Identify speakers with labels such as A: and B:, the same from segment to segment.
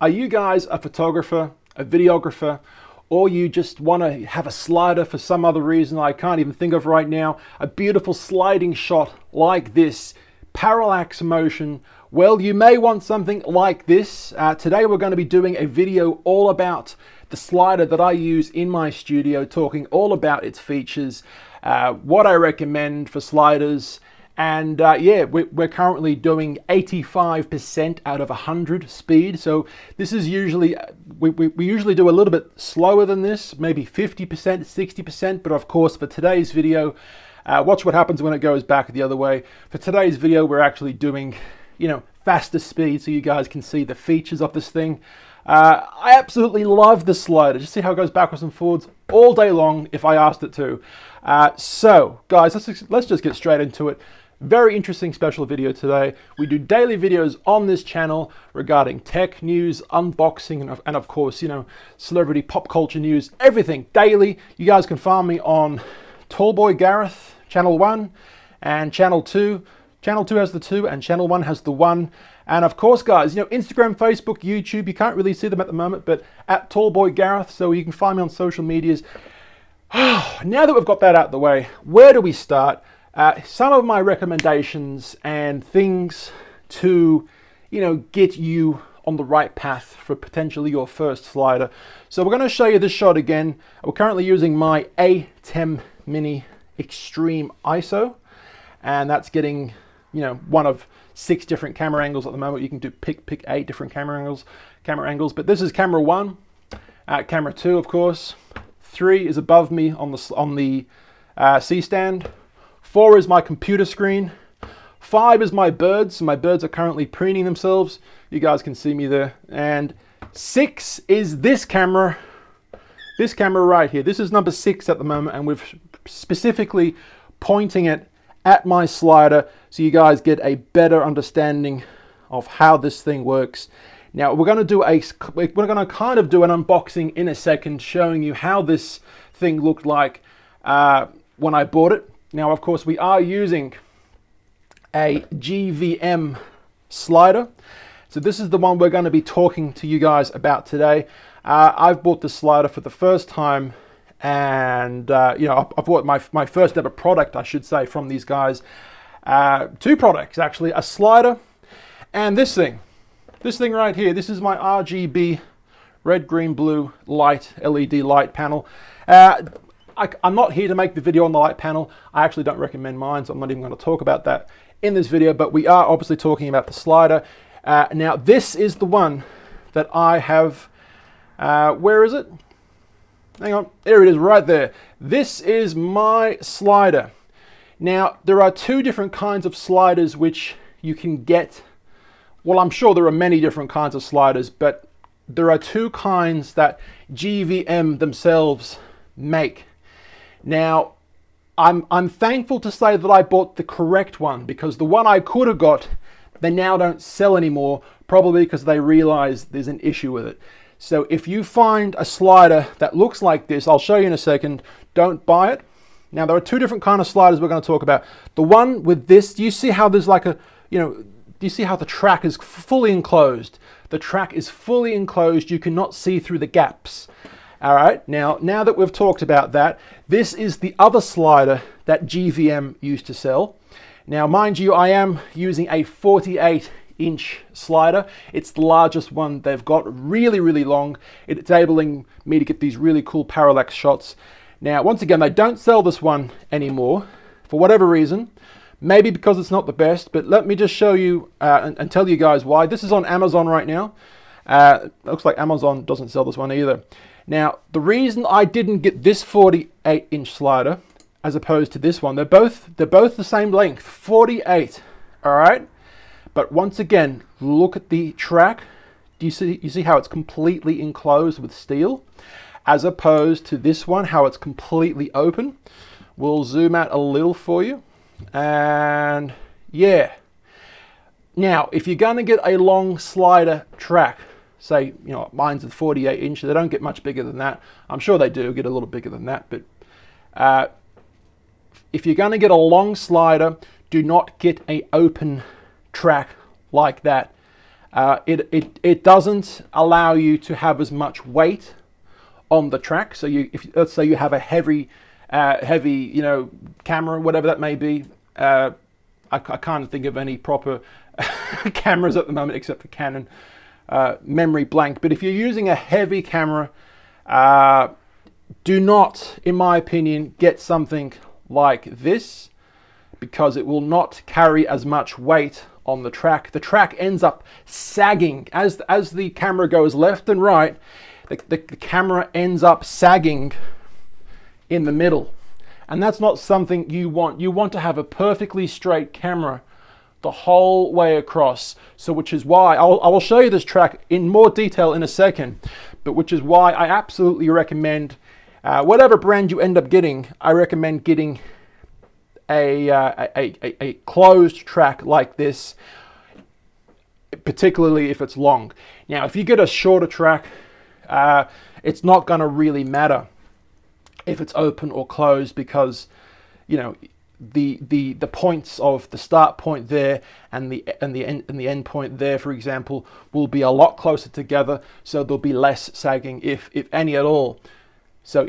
A: Are you guys a photographer, a videographer, or you just want to have a slider for some other reason I can't even think of right now? A beautiful sliding shot like this, parallax motion. Well, you may want something like this. Today we're going to be doing a video all about the slider that I use in my studio, talking all about its features, what I recommend for sliders. And yeah, we're currently doing 85% out of 100 speed. So this is usually, we usually do a little bit slower than this, maybe 50%, 60%. But of course, for today's video, watch what happens when it goes back the other way. For today's video, we're actually doing, faster speed so you guys can see the features of this thing. I absolutely love the slider. Just see how it goes backwards and forwards all day long if I asked it to. So guys, let's just get straight into it. Very interesting special video today. We do daily videos on this channel regarding tech news, unboxing, and of course, celebrity pop culture news, everything daily. You guys can find me on Tallboy Gareth, channel 1 and channel 2. Channel 2 has the 2 and channel 1 has the 1. And of course, guys, Instagram, Facebook, YouTube, you can't really see them at the moment, but at Tallboy Gareth, so you can find me on social medias. Now that we've got that out of the way, where do we start? Some of my recommendations and things to, get you on the right path for potentially your first slider. So we're going to show you this shot again. We're currently using my A10 Mini Extreme ISO, and that's getting, one of 6 different camera angles at the moment. You can do pick 8 different camera angles. But this is camera 1, camera 2, of course. 3 is above me on the C stand. 4 is my computer screen. 5 is my birds. My birds are currently preening themselves. You guys can see me there. And 6 is this camera. This camera right here. This is number 6 at the moment, and we're specifically pointing it at my slider so you guys get a better understanding of how this thing works. Now we're going to kind of do an unboxing in a second, showing you how this thing looked like when I bought it. Now, of course, we are using a GVM slider. So this is the one we're going to be talking to you guys about today. I've bought this slider for the first time, and I bought my first ever product, I should say, from these guys. 2 products, actually, a slider and this thing. This thing right here. This is my RGB red, green, blue light, LED light panel. I'm not here to make the video on the light panel. I actually don't recommend mine, so I'm not even going to talk about that in this video, but we are obviously talking about the slider. Now, this is the one that I have. Where is it? Hang on. There it is right there. This is my slider. Now, there are 2 different kinds of sliders which you can get. Well, I'm sure there are many different kinds of sliders, but there are 2 kinds that GVM themselves make. Now, I'm thankful to say that I bought the correct one, because the one I could have got, they now don't sell anymore, probably because they realize there's an issue with it. So if you find a slider that looks like this, I'll show you in a second, don't buy it. Now, there are 2 different kind of sliders we're going to talk about. The one with this, do you see how there's like a, do you see how the track is fully enclosed? The track is fully enclosed. You cannot see through the gaps. All right, now that we've talked about that, this is the other slider that GVM used to sell. Now, mind you, I am using a 48-inch slider. It's the largest one they've got, really, really long. It's enabling me to get these really cool parallax shots. Now, once again, they don't sell this one anymore for whatever reason. Maybe because it's not the best, but let me just show you and tell you guys why. This is on Amazon right now. Looks like Amazon doesn't sell this one either. Now, the reason I didn't get this 48-inch slider as opposed to this one, they're both the same length, 48, all right? But once again, look at the track. You see how it's completely enclosed with steel, as opposed to this one, how it's completely open. We'll zoom out a little for you, and yeah. Now, if you're going to get a long slider track, say, mine's a 48 inch, they don't get much bigger than that. I'm sure they do get a little bigger than that, but if you're going to get a long slider, do not get an open track like that. It doesn't allow you to have as much weight on the track. So if let's say you have a heavy, camera, whatever that may be. I can't think of any proper cameras at the moment except for Canon. Memory blank. But if you're using a heavy camera, do not, in my opinion, get something like this, because it will not carry as much weight on the track. The track ends up sagging as the camera goes left and right. The camera ends up sagging in the middle, and that's not something you want. You want to have a perfectly straight camera the whole way across. So which is why I will show you this track in more detail in a second, but which is why I absolutely recommend, whatever brand you end up getting, I recommend getting a closed track like this, particularly if it's long. Now, if you get a shorter track, it's not going to really matter if it's open or closed, because the points of the start point there and the end point there, for example, will be a lot closer together, so there'll be less sagging, if any at all. So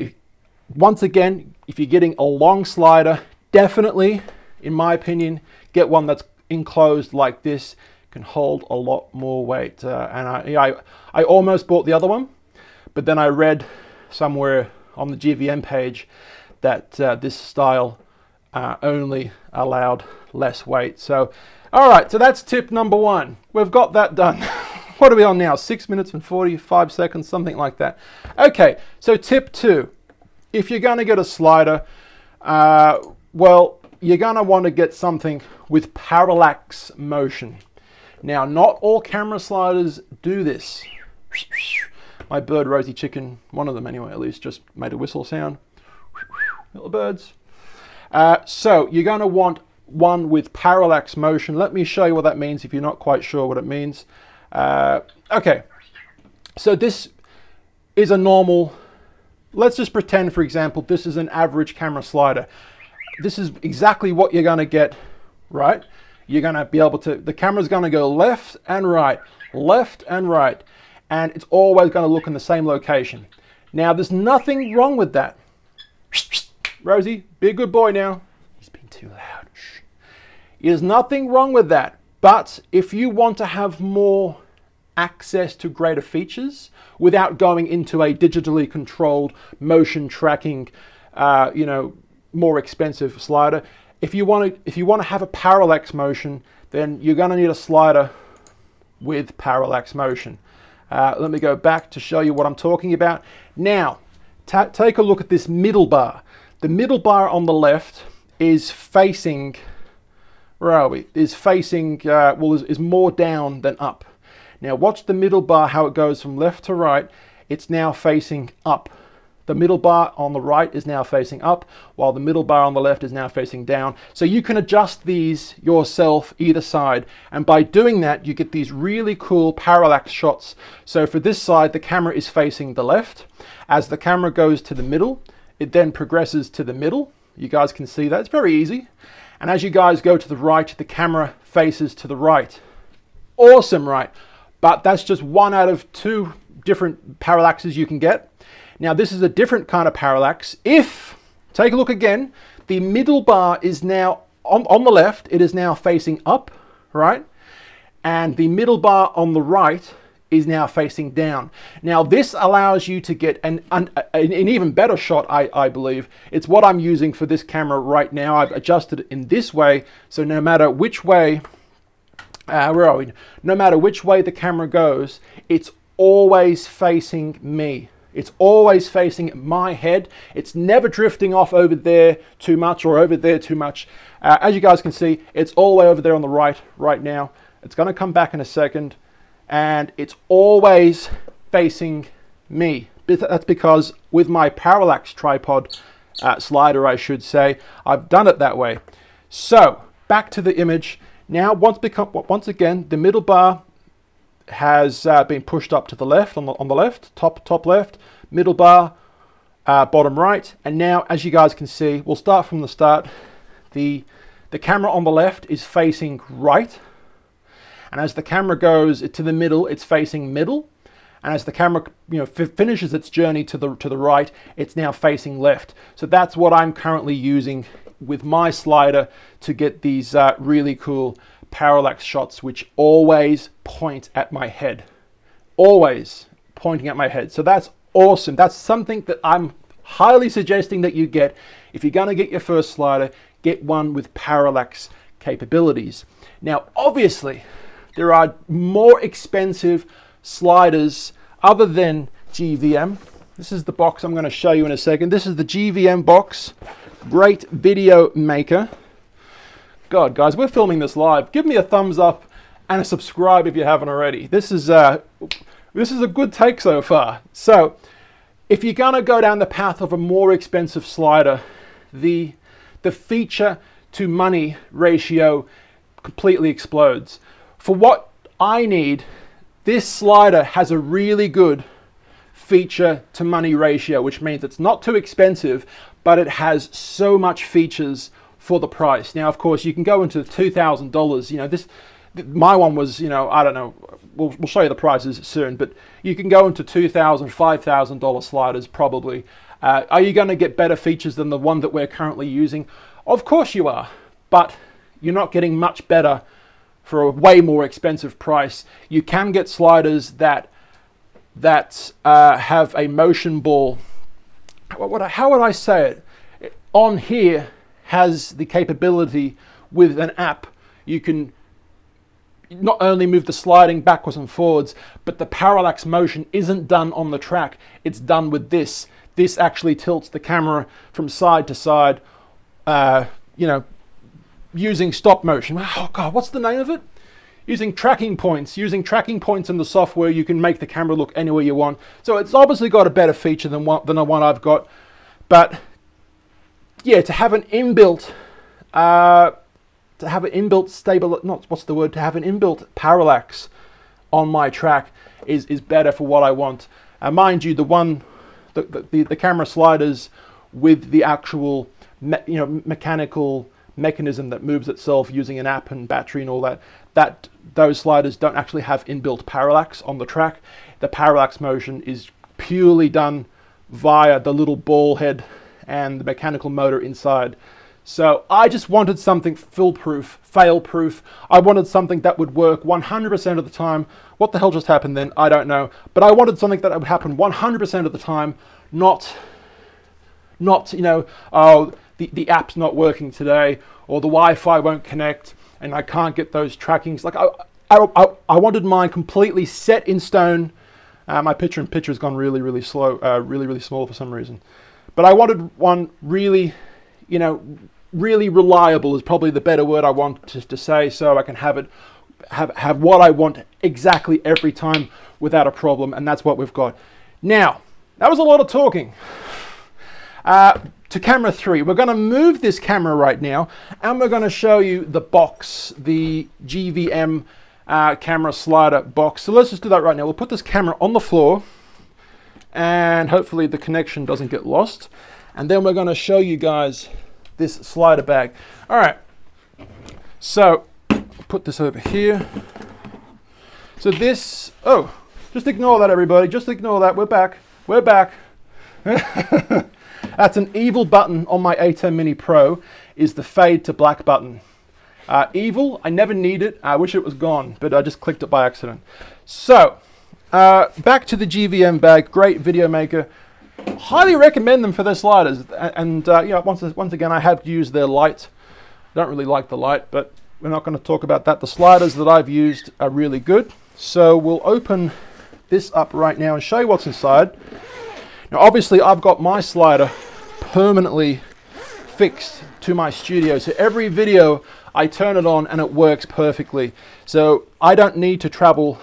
A: once again, if you're getting a long slider, definitely, in my opinion, get one that's enclosed like this. Can hold a lot more weight. And I almost bought the other one, but then I read somewhere on the GVM page that this style only allowed less weight. So, all right, so that's tip number one. We've got that done. What are we on now? 6 minutes and 45 seconds, something like that. Okay, so tip two. If you're going to get a slider, well, you're going to want to get something with parallax motion. Now, not all camera sliders do this. My bird, Rosie Chicken, one of them anyway, at least, just made a whistle sound. Little birds. So you're going to want one with parallax motion. Let me show you what that means if you're not quite sure what it means. Okay, so this is a normal, let's just pretend, for example, this is an average camera slider. This is exactly what you're going to get, right? You're going to be able to, the camera's going to go left and right, and it's always going to look in the same location. Now, there's nothing wrong with that. Rosie, be a good boy now. He's been too loud. Shh. There's nothing wrong with that. But if you want to have more access to greater features without going into a digitally controlled motion tracking, more expensive slider, if you want to have a parallax motion, then you're going to need a slider with parallax motion. Let me go back to show you what I'm talking about. Now, take a look at this middle bar. The middle bar on the left is facing, where are we? Is facing, is more down than up. Now watch the middle bar, how it goes from left to right. It's now facing up. The middle bar on the right is now facing up, while the middle bar on the left is now facing down. So you can adjust these yourself either side, and by doing that you get these really cool parallax shots. So for this side, the camera is facing the left. As the camera goes to the middle, it then progresses to the middle. You guys can see that, it's very easy. And as you guys go to the right, the camera faces to the right. Awesome, right? But that's just one out of two different parallaxes you can get. Now this is a different kind of parallax. If, take a look again, the middle bar is now on the left, it is now facing up, right? And the middle bar on the right is now facing down. Now this allows you to get an even better shot, I believe. It's what I'm using for this camera right now. I've adjusted it in this way, so no matter which way, no matter which way the camera goes, it's always facing me. It's always facing my head. It's never drifting off over there too much or over there too much. As you guys can see, it's all the way over there on the right now. It's going to come back in a second, and it's always facing me. That's because with my parallax tripod slider, I should say, I've done it that way. So back to the image. Now, once again, the middle bar has been pushed up to the left, on the left, top left, middle bar, bottom right. And now, as you guys can see, we'll start from the start. The camera on the left is facing right, And as the camera goes to the middle, it's facing middle. And as the camera, finishes its journey to the right, it's now facing left. So that's what I'm currently using with my slider to get these really cool parallax shots, which always point at my head. Always pointing at my head. So that's awesome. That's something that I'm highly suggesting that you get. If you're going to get your first slider, get one with parallax capabilities. Now, obviously, there are more expensive sliders other than GVM. This is the box I'm going to show you in a second. This is the GVM box. Great video maker. God, guys, we're filming this live. Give me a thumbs up and a subscribe if you haven't already. This is a good take so far. So, if you're going to go down the path of a more expensive slider, the feature to money ratio completely explodes. For what I need, this slider has a really good feature to money ratio, which means it's not too expensive, but it has so much features for the price. Now, of course, you can go into $2,000. My one was, I don't know, we'll show you the prices soon, but you can go into $2,000, $5,000 sliders probably. Are you going to get better features than the one that we're currently using? Of course you are, but you're not getting much better for a way more expensive price. You can get sliders that have a motion ball. How would I say it? On here has the capability with an app. You can not only move the sliding backwards and forwards, but the parallax motion isn't done on the track. It's done with this. This actually tilts the camera from side to side, using stop motion. Oh God, what's the name of it? Using tracking points. Using tracking points in the software, you can make the camera look anywhere you want. So it's obviously got a better feature than the one I've got. But yeah, to have an inbuilt parallax on my track is better for what I want. Mind you, the camera sliders with the actual mechanical mechanism that moves itself using an app and battery and all that, those sliders don't actually have inbuilt parallax on the track. The parallax motion is purely done via the little ball head and the mechanical motor inside. So I just wanted something foolproof, fail-proof. I wanted something that would work 100% of the time. What the hell just happened then? I don't know. But I wanted something that would happen 100% of the time, not the app's not working today, or the Wi-Fi won't connect, and I can't get those trackings. Like I wanted mine completely set in stone. My picture-in-picture has gone really, really slow, really small for some reason. But I wanted one really, really reliable is probably the better word I want to say, so I can have what I want exactly every time without a problem, and that's what we've got. Now, that was a lot of talking. To camera 3, we're going to move this camera right now, and we're going to show you the box, the GVM camera slider box. So let's just do that right now. We'll put this camera on the floor, and hopefully the connection doesn't get lost. And then we're going to show you guys this slider bag. All right, so put this over here. So this, just ignore that, everybody. Just ignore that. We're back. We're back. That's an evil button on my A10 Mini Pro, is the fade to black button. Evil, I never need it. I wish it was gone, but I just clicked it by accident. So, back to the GVM bag, great video maker. Highly recommend them for their sliders. And once again, I have used their light. I don't really like the light, but we're not going to talk about that. The sliders that I've used are really good. So we'll open this up right now and show you what's inside. Now, obviously, I've got my slider permanently fixed to my studio. So every video, I turn it on and it works perfectly. So I don't need to travel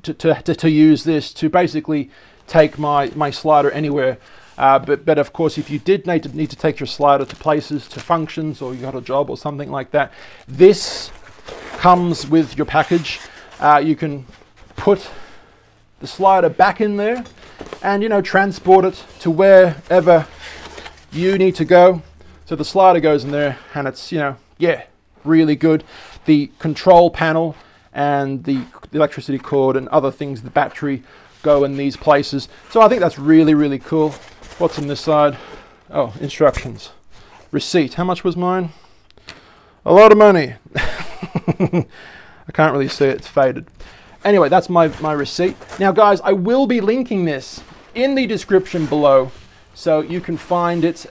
A: to use this to basically take my slider anywhere. But of course, if you did need to take your slider to places, to functions, or you got a job or something like that, this comes with your package. You can put the slider back in there and transport it to wherever you need to go. So the slider goes in there, and it's really good. The control panel and the electricity cord and other things, the battery, go in these places. So I think that's really, really cool. What's on this side? Oh, instructions. Receipt. How much was mine? A lot of money. I can't really see it, it's faded. Anyway, that's my receipt. Now guys, I will be linking this in the description below, so you can find it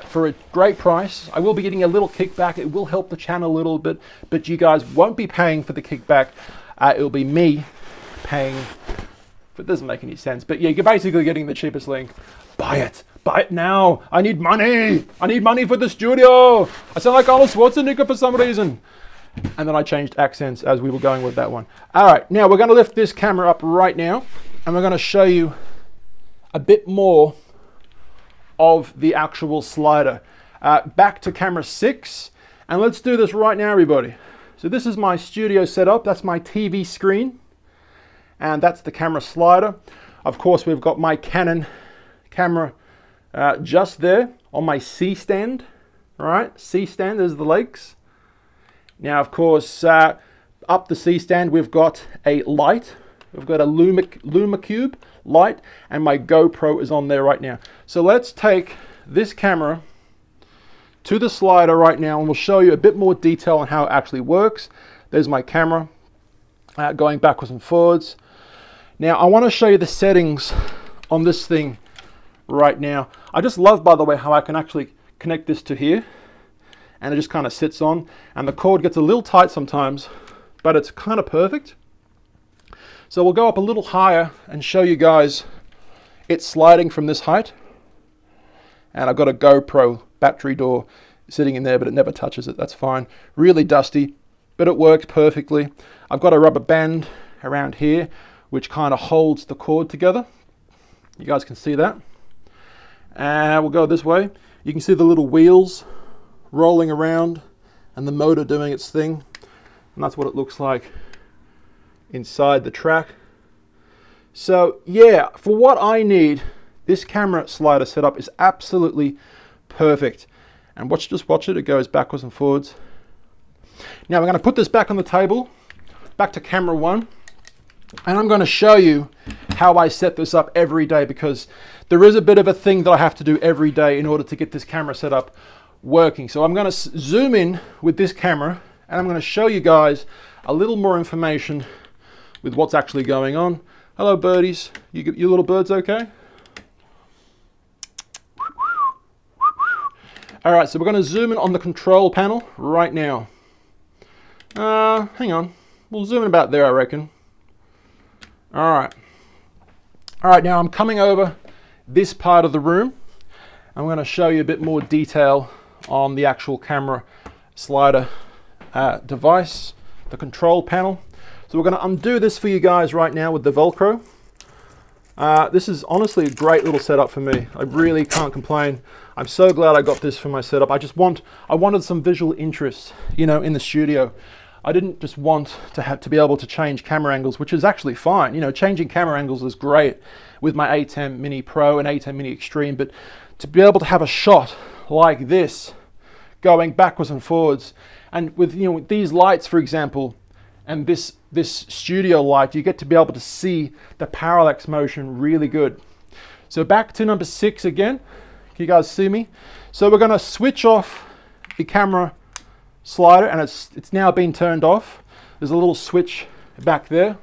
A: for a great price. I will be getting a little kickback. It will help the channel a little bit, but you guys won't be paying for the kickback. It will be me paying. It doesn't make any sense, but yeah, you're basically getting the cheapest link. Buy it. Buy it now. I need money. I need money for the studio. I sound like Arnold Schwarzenegger for some reason. And then I changed accents as we were going with that one. All right, now we're going to lift this camera up right now, and we're going to show you a bit more of the actual slider. Back to camera 6, and let's do this right now, everybody. So this is my studio setup. That's my TV screen, and that's the camera slider. Of course, we've got my Canon camera just there on my C stand. All right, C stand, there's the legs. Now, of course, up the C stand, we've got a light. We've got a Luma Cube light, and my GoPro is on there right now. So let's take this camera to the slider right now, and we'll show you a bit more detail on how it actually works. There's my camera going backwards and forwards. Now, I want to show you the settings on this thing right now. I just love, by the way, how I can actually connect this to here, and it just kind of sits on, and the cord gets a little tight sometimes, but it's kind of perfect. So we'll go up a little higher and show you guys it sliding from this height. And I've got a GoPro battery door sitting in there, but it never touches it. That's fine. Really dusty, but it works perfectly. I've got a rubber band around here, which kind of holds the cord together. You guys can see that. And we'll go this way. You can see the little wheels rolling around and the motor doing its thing. And that's what it looks like inside the track. So yeah, for what I need, this camera slider setup is absolutely perfect. And just watch it, it goes backwards and forwards. Now we're going to put this back on the table, back to camera 1, and I'm going to show you how I set this up every day, because there is a bit of a thing that I have to do every day in order to get this camera set up working. So I'm going to zoom in with this camera, and I'm going to show you guys a little more information with what's actually going on. Hello birdies, you little birds okay? All right, so we're going to zoom in on the control panel right now. Hang on, we'll zoom in about there, I reckon. All right, now I'm coming over this part of the room. I'm going to show you a bit more detail on the actual camera slider device, the control panel. So we're going to undo this for you guys right now with the Velcro. This is honestly a great little setup for me. I really can't complain. I'm so glad I got this for my setup. I wanted some visual interest, you know, in the studio. I didn't just want to be able to change camera angles, which is actually fine. You know, changing camera angles is great with my A10 Mini Pro and A10 Mini Extreme, but to be able to have a shot like this, going backwards and forwards, and with, you know, with these lights, for example, and this studio light, you get to be able to see the parallax motion really good. So back to number 6 again. Can you guys see me? So we're going to switch off the camera slider, and it's now been turned off. There's a little switch back there.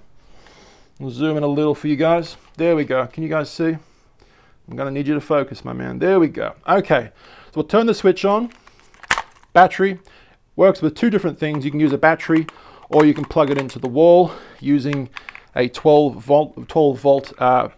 A: We'll zoom in a little for you guys. There we go. Can you guys see? I'm going to need you to focus, my man. There we go. Okay, so we'll turn the switch on. Battery works with 2 different things. You can use a battery, or you can plug it into the wall using a 12 volt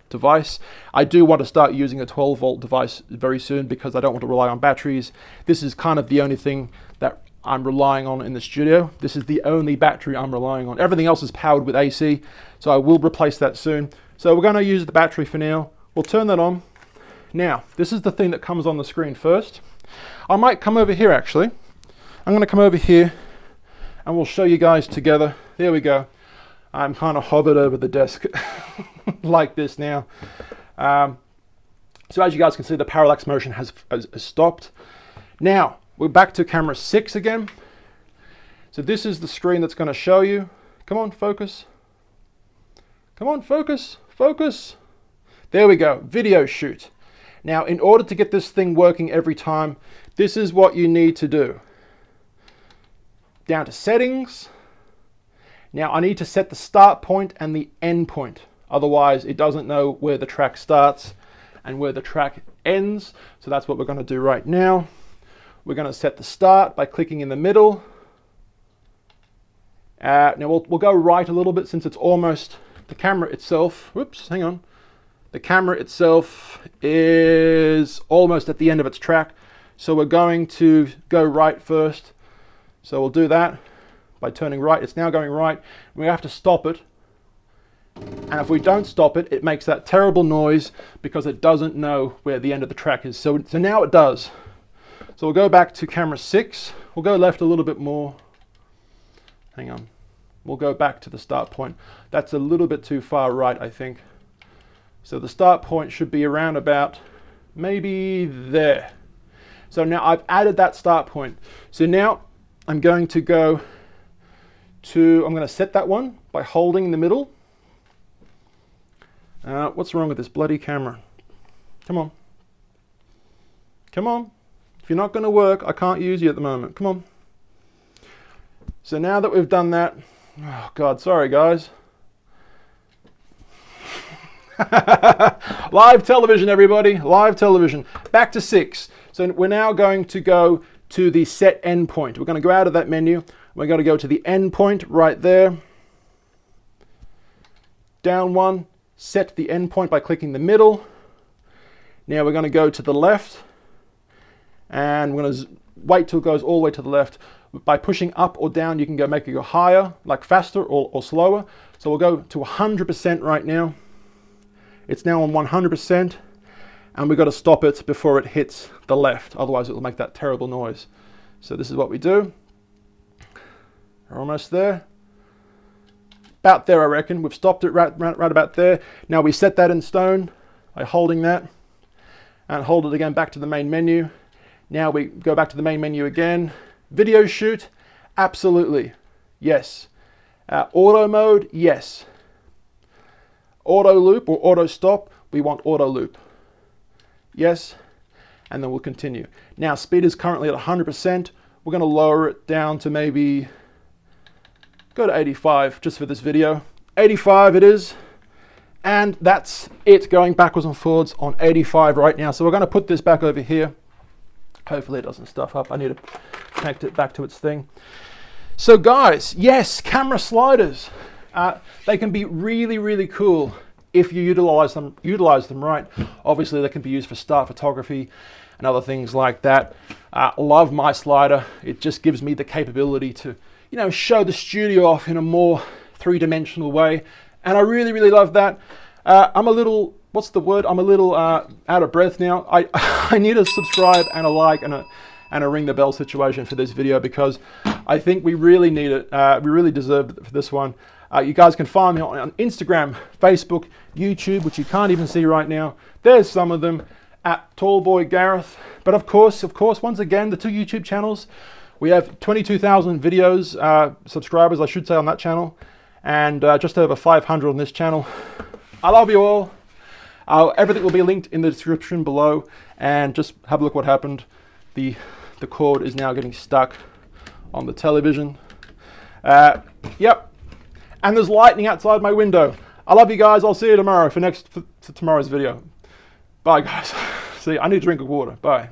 A: device. I do want to start using a 12 volt device very soon, because I don't want to rely on batteries. This is kind of the only thing that I'm relying on in the studio. This is the only battery I'm relying on. Everything else is powered with AC, so I will replace that soon. So we're going to use the battery for now. We'll turn that on. Now, this is the thing that comes on the screen first. I might come over here actually. I'm going to come over here and we'll show you guys together. There we go. I'm kind of hovered over the desk like this now. So as you guys can see, the parallax motion has stopped. Now, we're back to camera 6 again. So this is the screen that's going to show you Come on, focus. Come on, focus, focus. There we go, video shoot. Now, in order to get this thing working every time, this is what you need to do. Down to settings. Now, I need to set the start point and the end point. Otherwise, it doesn't know where the track starts and where the track ends. So that's what we're going to do right now. We're going to set the start by clicking in the middle. Now we'll go right a little bit since it's almost the camera itself. Whoops, hang on. The camera itself is almost at the end of its track. So we're going to go right first. So we'll do that by turning right. It's now going right. We have to stop it. And if we don't stop it, it makes that terrible noise because it doesn't know where the end of the track is. So now it does. So we'll go back to camera 6. We'll go left a little bit more. Hang on. We'll go back to the start point. That's a little bit too far right, I think. So the start point should be around about maybe there. So now I've added that start point. So now I'm going to go to, I'm going to set that one by holding in the middle. What's wrong with this bloody camera? Come on. Come on. If you're not going to work, I can't use you at the moment. Come on. So now that we've done that, oh God, sorry guys. Live television, everybody, live television. Back to 6. So we're now going to go to the set endpoint. We're going to go out of that menu. We're going to go to the endpoint right there. Down one, set the endpoint by clicking the middle. Now we're going to go to the left. And we're going to wait till it goes all the way to the left. By pushing up or down, you can make it go higher, like faster or slower. So we'll go to 100% right now. It's now on 100%, and we've got to stop it before it hits the left. Otherwise, it will make that terrible noise. So this is what we do. We're almost there. About there, I reckon. We've stopped it right about there. Now we set that in stone by holding that, and hold it again back to the main menu. Now we go back to the main menu again. Video shoot, absolutely, yes. Auto mode, yes. Auto loop or auto stop, we want auto loop. Yes, and then we'll continue. Now speed is currently at 100%. We're going to lower it down to maybe, go to 85 just for this video. 85 it is. And that's it, going backwards and forwards on 85 right now. So we're going to put this back over here. Hopefully it doesn't stuff up. I need to connect it back to its thing. So guys, yes, camera sliders. They can be really, really cool if you utilize them right. Obviously, they can be used for star photography and other things like that. Love my slider. It just gives me the capability to, show the studio off in a more three-dimensional way. And I really, really love that. I'm a little, what's the word? I'm a little out of breath now. I need a subscribe and a like and a ring the bell situation for this video because I think we really need it. We really deserve it for this one. You guys can find me on Instagram, Facebook, YouTube, which you can't even see right now. There's some of them at Tallboy Gareth. But of course, once again, the 2 YouTube channels. We have 22,000 videos, subscribers, I should say, on that channel. And just over 500 on this channel. I love you all. Everything will be linked in the description below. And just have a look what happened. The cord is now getting stuck on the television. Yep. And there's lightning outside my window. I love you guys. I'll see you tomorrow for tomorrow's video. Bye, guys. See, I need a drink of water. Bye.